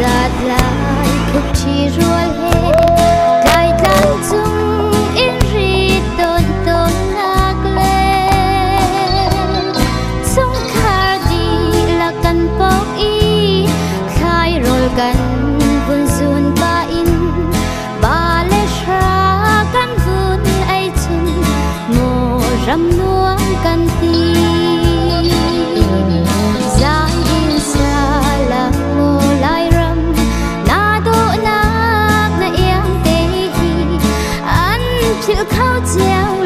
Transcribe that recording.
giạt lại khúc chi rùa lê cài tan chung in ri tôn tôn lạc lê chung khar đi là căn bốc y khai rồi căn vun dùn ba in ba lê ra căn vun ai chung mồ râm nuông căn ti chịu khao treo